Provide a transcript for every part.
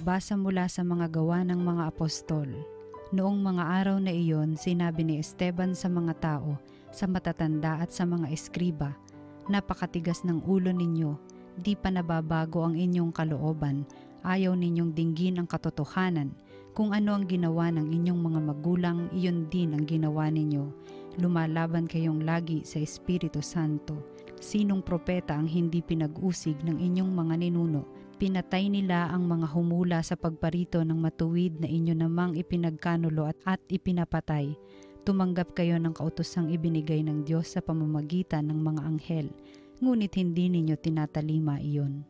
Nabasa mula sa mga gawa ng mga apostol. Noong mga araw na iyon, sinabi ni Esteban sa mga tao, sa matatanda at sa mga eskriba, "Napakatigas ng ulo ninyo, di pa nababago ang inyong kalooban, ayaw ninyong dinggin ang katotohanan. Kung ano ang ginawa ng inyong mga magulang, iyon din ang ginawa ninyo. Lumalaban kayong lagi sa Espiritu Santo. Sinong propeta ang hindi pinag-usig ng inyong mga ninuno? Pinatay nila ang mga humula sa pagparito ng matuwid na inyo namang ipinagkanulo at ipinapatay. Tumanggap kayo ng kautosang ibinigay ng Diyos sa pamamagitan ng mga anghel, ngunit hindi ninyo tinatalima iyon."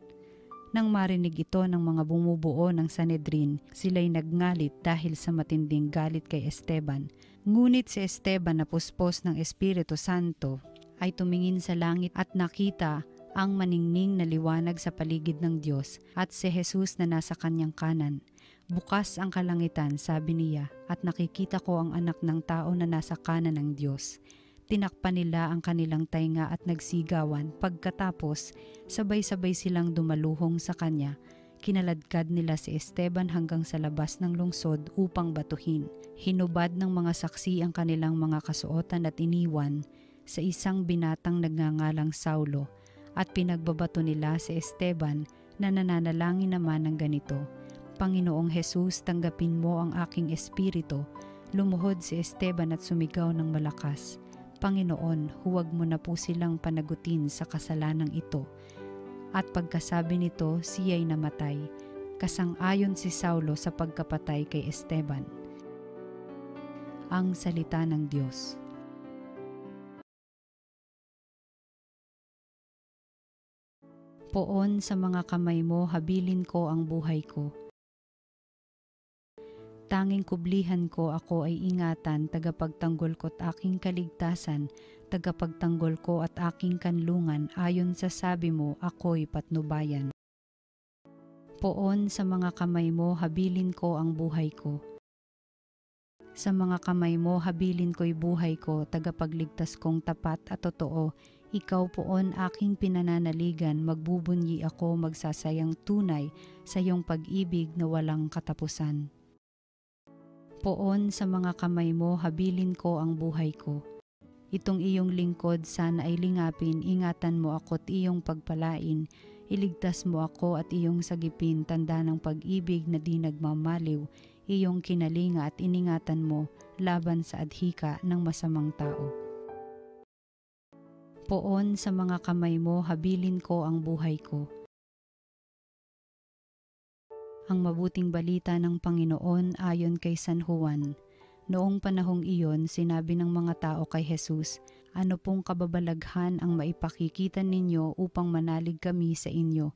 Nang marinig ito ng mga bumubuo ng Sanhedrin, sila'y nagngalit dahil sa matinding galit kay Esteban. Ngunit si Esteban na puspos ng Espiritu Santo ay tumingin sa langit at nakita ang maningning na liwanag sa paligid ng Diyos at si Jesus na nasa kanyang kanan. "Bukas ang kalangitan," sabi niya, "at nakikita ko ang anak ng tao na nasa kanan ng Diyos." Tinakpan nila ang kanilang tainga at nagsigawan. Pagkatapos, sabay-sabay silang dumaluhong sa kanya. Kinaladkad nila si Esteban hanggang sa labas ng lungsod upang batuhin. Hinubad ng mga saksi ang kanilang mga kasuotan at iniwan sa isang binatang nagngangalang Saulo, at pinagbabato nila si Esteban na nananalangin naman ng ganito, "Panginoong Jesus, tanggapin mo ang aking espiritu." Lumuhod si Esteban at sumigaw ng malakas, "Panginoon, huwag mo na po silang panagutin sa kasalanang ito." At pagkasabi nito, siya'y namatay. Kasang-ayon si Saulo sa pagkapatay kay Esteban. Ang salita ng Diyos. Poon sa mga kamay mo, habilin ko ang buhay ko. Tanging kublihan ko, ako ay ingatan, tagapagtanggol ko't aking kaligtasan, tagapagtanggol ko at aking kanlungan, ayon sa sabi mo, ako'y patnubayan. Poon sa mga kamay mo, habilin ko ang buhay ko. Sa mga kamay mo, habilin ko'y buhay ko, tagapagligtas kong tapat at totoo. Ikaw poon aking pinananaligan, magbubunyi ako, magsasayang tunay sa iyong pag-ibig na walang katapusan. Poon sa mga kamay mo, habilin ko ang buhay ko. Itong iyong lingkod sana ay lingapin, ingatan mo ako't iyong pagpalain. Iligtas mo ako at iyong sagipin, tanda ng pag-ibig na di nagmamaliw. Iyong kinalinga at iningatan mo laban sa adhika ng masamang tao. Poon sa mga kamay mo, habilin ko ang buhay ko. Ang mabuting balita ng Panginoon ayon kay San Juan. Noong panahong iyon, sinabi ng mga tao kay Jesus, "Ano pong kababalaghan ang maipakikita ninyo upang manalig kami sa inyo?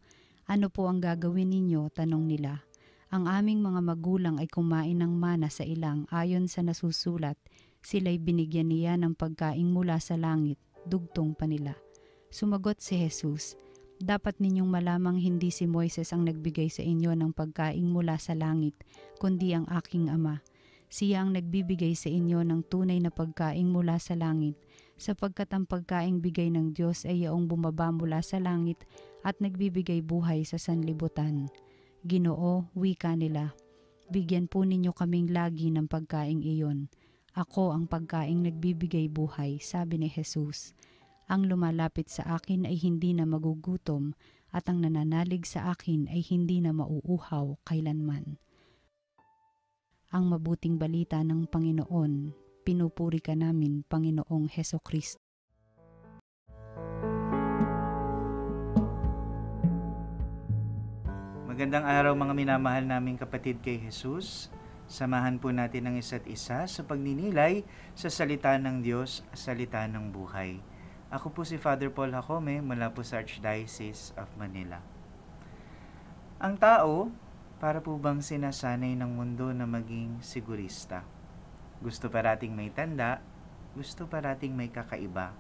Ano po ang gagawin ninyo?" tanong nila. "Ang aming mga magulang ay kumain ng mana sa ilang ayon sa nasusulat. Sila'y binigyan niya ng pagkaing mula sa langit." Dugtong pa nila. Sumagot si Jesus, "Dapat ninyong malamang hindi si Moises ang nagbigay sa inyo ng pagkaing mula sa langit, kundi ang aking Ama. Siya ang nagbibigay sa inyo ng tunay na pagkaing mula sa langit, sapagkat ang pagkaing bigay ng Diyos ay yaong bumaba mula sa langit at nagbibigay buhay sa sanlibutan." "Ginoo," wika nila, "bigyan po ninyo kaming lagi ng pagkaing iyon." "Ako ang pagkaing nagbibigay buhay," sabi ni Jesus. "Ang lumalapit sa akin ay hindi na magugutom, at ang nananalig sa akin ay hindi na mauuhaw kailanman." Ang mabuting balita ng Panginoon. Pinupuri ka namin, Panginoong Hesukristo. Magandang araw mga minamahal naming kapatid kay Jesus. Samahan po natin ang isa't isa sa pagninilay sa salita ng Diyos, salita ng buhay. Ako po si Father Paul Jacome mula po sa Archdiocese of Manila. Ang tao, para po bang sinasanay ng mundo na maging sigurista? Gusto parating may tanda, gusto parating may kakaiba.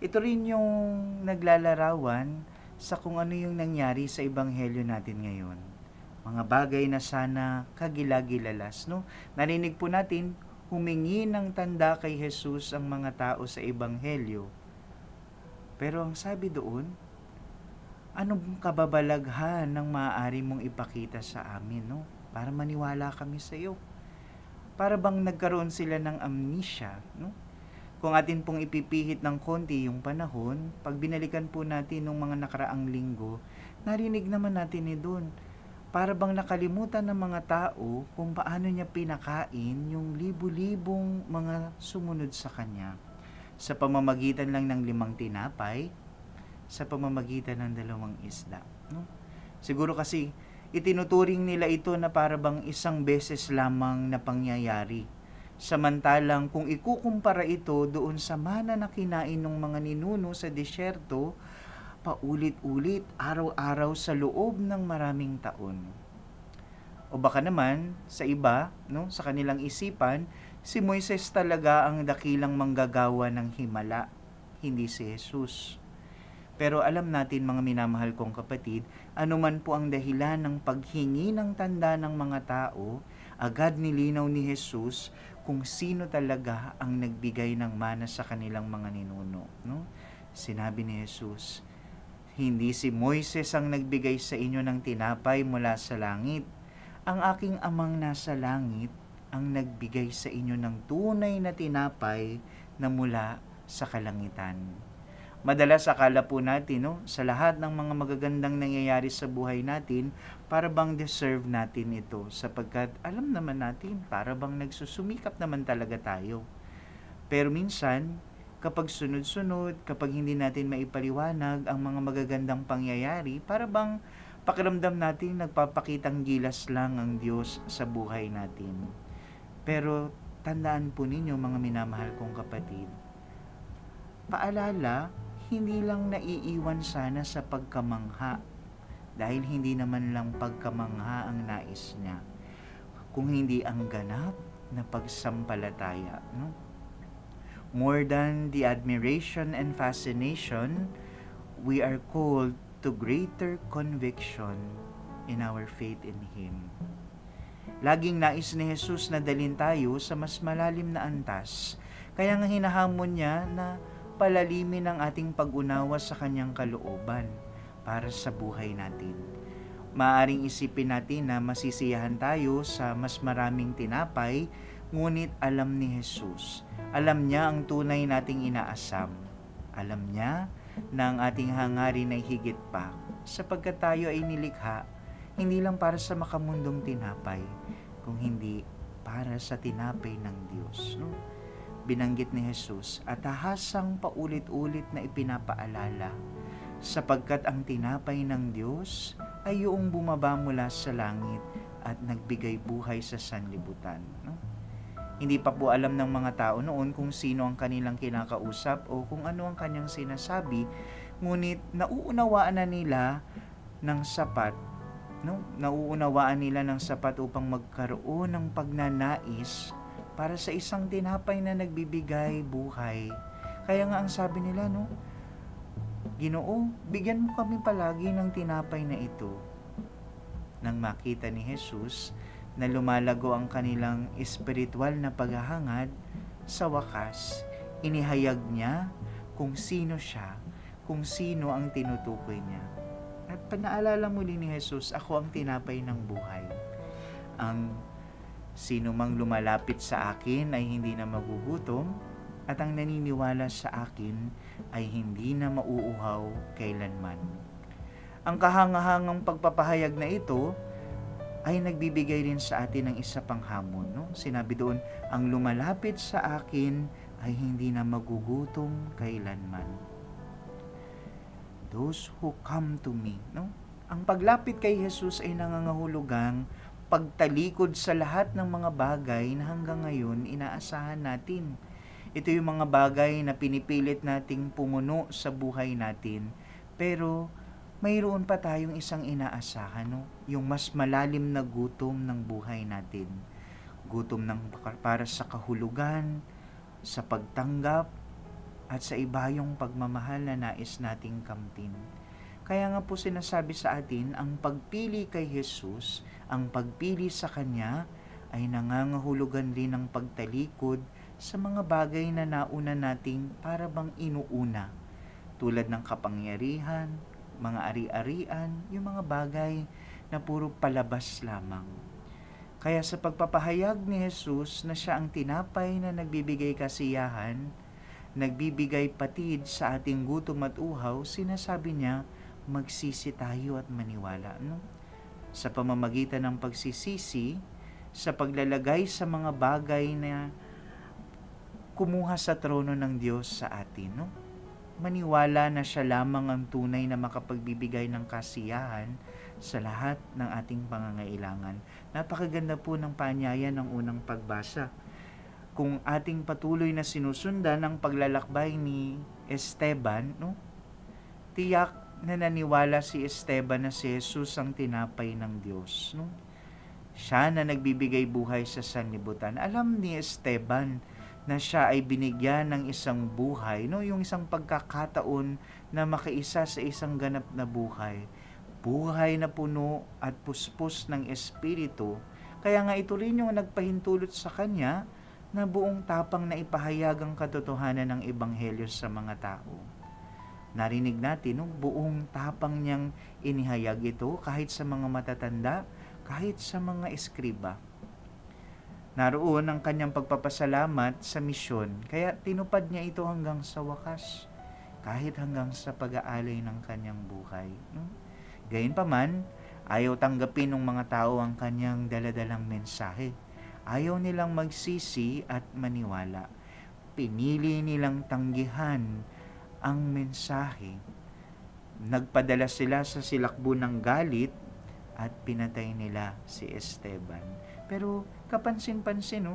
Ito rin yung naglalarawan sa kung ano yung nangyari sa ebanghelyo natin ngayon. Mga bagay na sana kagilagilalas, no? Narinig po natin, humingi ng tanda kay Jesus ang mga tao sa ebanghelyo. Pero ang sabi doon, Anong kababalaghan ng maaari mong ipakita sa amin, no? Para maniwala kami sa iyo. Para bang nagkaroon sila ng amnesia, no? Kung atin pong ipipihit ng konti yung panahon, pag binalikan po natin nung mga nakaraang linggo, narinig naman natin doon. Para bang nakalimutan ng mga tao kung paano niya pinakain yung libu-libong mga sumunod sa kanya. Sa pamamagitan lang ng 5 tinapay, sa pamamagitan ng 2 isda. No? Siguro kasi itinuturing nila ito na para bang isang beses lamang na pangyayari. Samantalang kung ikukumpara ito doon sa mana na kinain ng mga ninuno sa disyerto, paulit-ulit, araw-araw sa loob ng maraming taon. O baka naman, sa iba, no, sa kanilang isipan, si Moises talaga ang dakilang manggagawa ng himala, hindi si Jesus. Pero alam natin mga minamahal kong kapatid, anuman po ang dahilan ng paghingi ng tanda ng mga tao, agad nilinaw ni Jesus kung sino talaga ang nagbigay ng mana sa kanilang mga ninuno. No? Sinabi ni Jesus, hindi si Moises ang nagbigay sa inyo ng tinapay mula sa langit. Ang aking amang nasa langit ang nagbigay sa inyo ng tunay na tinapay na mula sa kalangitan. Madalas akala po natin, no, sa lahat ng mga magagandang nangyayari sa buhay natin, para bang deserve natin ito, sapagkat alam naman natin, para bang nagsusumikap naman talaga tayo. Pero minsan, kapag sunod-sunod, kapag hindi natin maipaliwanag ang mga magagandang pangyayari, para bang pakiramdam natin nagpapakitang gilas lang ang Diyos sa buhay natin. Pero tandaan po ninyo mga minamahal kong kapatid, paalala, hindi lang naiiwan sana sa pagkamangha, dahil hindi naman lang pagkamangha ang nais niya, kung hindi ang ganap na pagsampalataya. No? More than the admiration and fascination, we are called to greater conviction in our faith in Him. Laging nais ni Jesus na dalhin tayo sa mas malalim na antas, kaya nga hinahamon niya na palalimin ang ating pag-unawa sa kanyang kalooban para sa buhay natin. Maaring isipin natin na masisiyahan tayo sa mas maraming tinapay, ngunit alam ni Jesus. Alam niya ang tunay nating inaasam. Alam niya na ang ating hangarin ay higit pa, sapagkat tayo ay nilikha hindi lang para sa makamundong tinapay, kung hindi para sa tinapay ng Diyos. No? Binanggit ni Jesus at tahasang paulit-ulit na ipinapaalala, sapagkat ang tinapay ng Diyos ay yung bumaba mula sa langit at nagbigay buhay sa sanlibutan. No? Hindi pa po alam ng mga tao noon kung sino ang kanilang kinakausap o kung ano ang kanyang sinasabi, ngunit nauunawaan na nila ng sapat, no? Nauunawaan nila ng sapat upang magkaroon ng pagnanais para sa isang tinapay na nagbibigay buhay. Kaya nga ang sabi nila, no, Ginoo, bigyan mo kami palagi ng tinapay na ito. Nang makita ni Jesus na lumalago ang kanilang espiritual na paghahangad, sa wakas, inihayag niya kung sino siya, kung sino ang tinutukoy niya. At panaalala muli ni Jesus, ako ang tinapay ng buhay. Ang sino mang lumalapit sa akin ay hindi na magugutom, at ang naniniwala sa akin ay hindi na mauuhaw kailanman. Ang kahangahangang pagpapahayag na ito ay nagbibigay rin sa atin ng isa pang hamon. No? Sinabi doon, ang lumalapit sa akin ay hindi na magugutom kailanman. Those who come to me. No? Ang paglapit kay Jesus ay nangangahulugang pagtalikod sa lahat ng mga bagay na hanggang ngayon inaasahan natin. Ito yung mga bagay na pinipilit nating pumuno sa buhay natin. Pero mayroon pa tayong isang inaasahan, no? Yung mas malalim na gutom ng buhay natin. Gutom para sa kahulugan, sa pagtanggap, at sa iba yung pagmamahal na nais nating kamtin. Kaya nga po sinasabi sa atin, ang pagpili kay Jesus, ang pagpili sa Kanya, ay nangangahulugan rin ng pagtalikod sa mga bagay na nauna nating para bang inuuna, tulad ng kapangyarihan, mga ari-arian, yung mga bagay na puro palabas lamang. Kaya sa pagpapahayag ni Jesus na siya ang tinapay na nagbibigay kasiyahan, nagbibigay patid sa ating gutom at uhaw, sinasabi niya, magsisi tayo at maniwala. No? Sa pamamagitan ng pagsisisi, sa paglalagay sa mga bagay na kumuha sa trono ng Diyos sa atin. No? Maniwala na siya lamang ang tunay na makapagbibigay ng kasiyahan sa lahat ng ating pangangailangan. Napakaganda po ng paanyaya ng unang pagbasa. Kung ating patuloy na sinusundan ang paglalakbay ni Esteban, no? Tiyak na naniwala si Esteban na si Jesus ang tinapay ng Diyos. No? Siya na nagbibigay buhay sa sanlibutan. Alam ni Esteban na siya ay binigyan ng isang buhay, no? Yung isang pagkakataon na makaisa sa isang ganap na buhay. Buhay na puno at puspos ng Espiritu. Kaya nga ito rin yung nagpahintulot sa kanya na buong tapang na ipahayag ang katotohanan ng Ebanghelyo sa mga tao. Narinig natin, no? Buong tapang niyang inihayag ito kahit sa mga matatanda, kahit sa mga eskriba. Naroon ang kanyang pagpapasalamat sa misyon, kaya tinupad niya ito hanggang sa wakas, kahit hanggang sa pag-aalay ng kanyang buhay. Gayunpaman, ayaw tanggapin ng mga tao ang kanyang daladalang mensahe. Ayaw nilang magsisi at maniwala. Pinili nilang tanggihan ang mensahe. Nagpadala sila sa silakbo ng galit at pinatay nila si Esteban. Pero kapansin-pansin,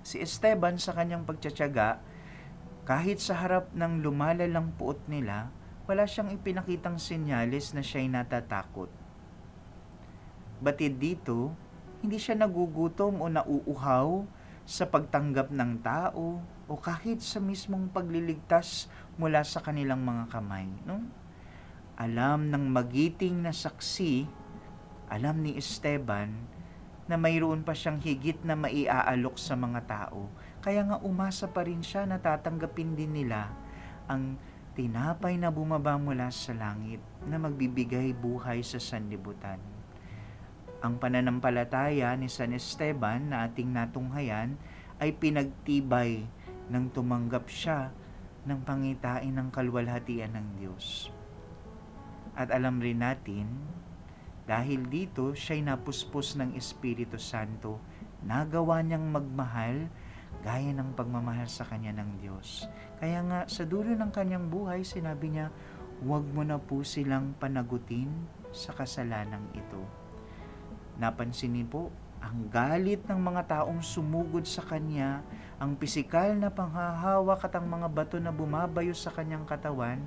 si Esteban sa kanyang pagtsatsaga, kahit sa harap ng lumalalang puot nila, wala siyang ipinakitang senyales na siya'y natatakot. Batid dito, hindi siya nagugutom o nauuhaw sa pagtanggap ng tao o kahit sa mismong pagliligtas mula sa kanilang mga kamay. No? Alam ng magiting na saksi, alam ni Esteban na mayroon pa siyang higit na maiaalok sa mga tao. Kaya nga umasa pa rin siya na tatanggapin din nila ang tinapay na bumaba mula sa langit na magbibigay buhay sa sanlibutan. Ang pananampalataya ni San Esteban na ating natunghayan ay pinagtibay nang tumanggap siya ng pangitain ng kaluwalhatian ng Diyos. At alam rin natin, dahil dito siya'y napuspos ng Espiritu Santo, nagawa niyang magmahal gaya ng pagmamahal sa kanya ng Diyos. Kaya nga sa dulo ng kanyang buhay, sinabi niya, huwag mo na po silang panagutin sa kasalanang ito. Napansin niyo po, ang galit ng mga taong sumugod sa kanya, ang pisikal na panghahawak at ang mga bato na bumabayo sa kanyang katawan,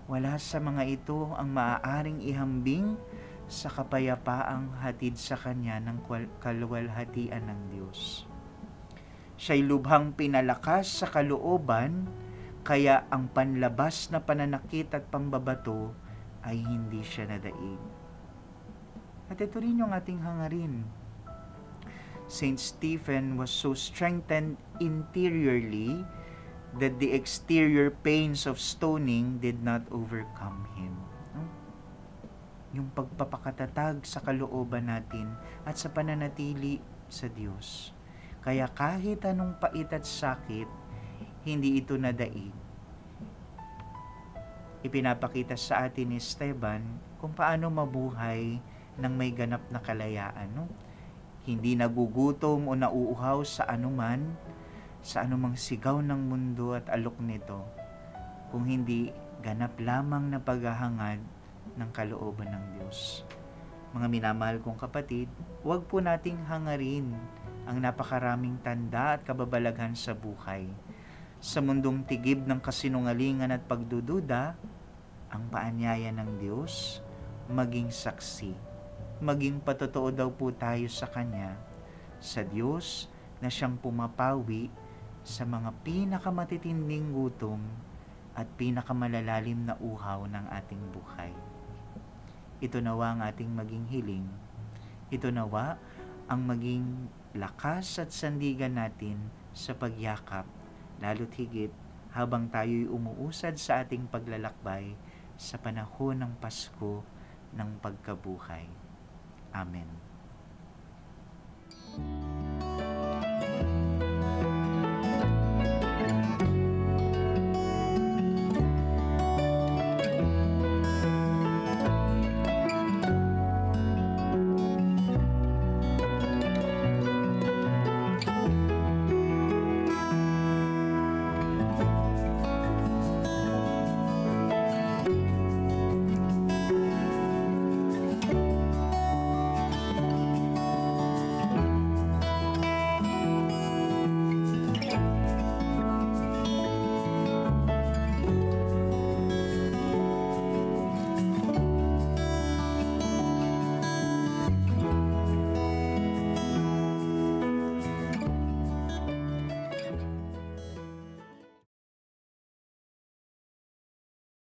wala sa mga ito ang maaaring ihambing sa kapayapaang hatid sa kanya ng kaluwalhatian ng Diyos. Siya'y lubhang pinalakas sa kalooban, kaya ang panlabas na pananakit at pambabato ay hindi siya nadaig. At ito rin yung ating hangarin. Saint Stephen was so strengthened interiorly that the exterior pains of stoning did not overcome him. Yung pagpapakatatag sa kalooban natin at sa pananatili sa Diyos. Kaya kahit anong pait at sakit, hindi ito nadaig. Ipinapakita sa atin ni Esteban kung paano mabuhay ng may ganap na kalayaan. No? Hindi nagugutom o nauuhaw sa anumang sigaw ng mundo at alok nito, kung hindi ganap lamang na paghahangad ng kalooban ng Diyos. Mga minamahal kong kapatid, huwag po nating hangarin ang napakaraming tanda at kababalaghan sa buhay. Sa mundong tigib ng kasinungalingan at pagdududa, ang paanyaya ng Diyos, maging saksi. Maging patotoo daw po tayo sa Kanya, sa Diyos na siyang pumapawi sa mga pinakamatitinding gutom at pinakamalalalim na uhaw ng ating buhay. Ito nawa ang ating maging hiling. Ito nawa ang maging lakas at sandigan natin sa pagyakap, lalo't higit habang tayo'y umuusad sa ating paglalakbay sa panahon ng Pasko ng pagkabuhay. Amen.